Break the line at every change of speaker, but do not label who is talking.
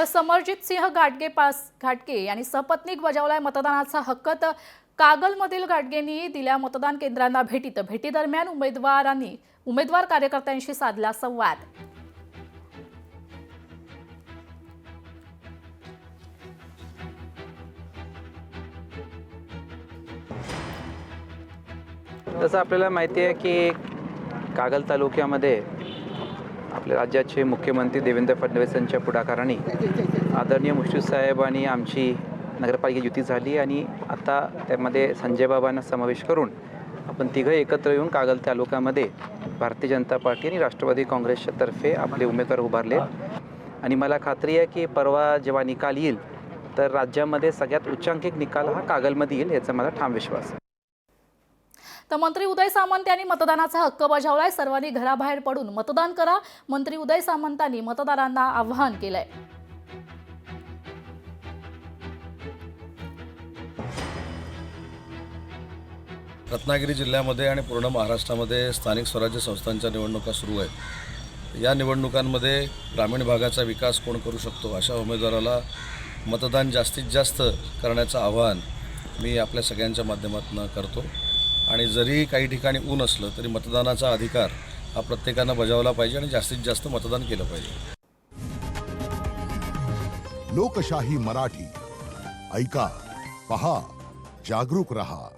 तर समरजित सिंह घाटगे यांनी सपत्नीक बजावलाय मतदानाचा हक्क। तर कागलमधील घाटगेंनी दिल्या मतदान केंद्रांना भेटी दरम्यान उमेदवार कार्यकर्त्यांशी साधला संवाद।
जसं आपल्याला माहिती आहे की कागल तालुक्यामध्ये आपल्या राज्याचे मुख्यमंत्री देवेंद्र फडणवीस यांच्या पुढाकाराने आदरणीय मुश्रीफ साहेब आणि आमची नगरपालिका युती झाली आणि आता त्यामध्ये संजय बाबांना समावेश करून आपण तिघं एकत्र येऊन कागल तालुक्यामध्ये भारतीय जनता पार्टी आणि राष्ट्रवादी काँग्रेसच्या तर्फे आपले उमेदवार उभारले आणि मला खात्री आहे की परवा जेव्हा निकाल येईल तर राज्यामध्ये सगळ्यात उच्चांकित निकाल हा कागलमध्ये येईल याचा मला ठाम विश्वास आहे।
तर मंत्री उदय सामंत यांनी मतदानाचा हक्क बजावलाय। सर्वांनी घराबाहेर पडून मतदान करा, मंत्री उदय सामंतांनी मतदारांना आवाहन केलंय।
रत्नागिरी जिल्ह्यामध्ये आणि पूर्ण महाराष्ट्रामध्ये स्थानिक स्वराज्य संस्थांच्या निवडणुका सुरू आहेत। या निवडणुकांमध्ये ग्रामीण भागाचा विकास कोण करू शकतो अशा उमेदवाराला मतदान जास्तीत जास्त करण्याचं आवाहन मी आपल्या सगळ्यांच्या माध्यमातून करतो आणि जरी काही ठिकाणी ऊन असलं तरी मतदानाचा अधिकार हा प्रत्येकानं बजावला पाहिजे आणि जास्तीत जास्त मतदान केलं पाहिजे।
लोकशाही मराठी ऐका, पहा, जागरूक रहा।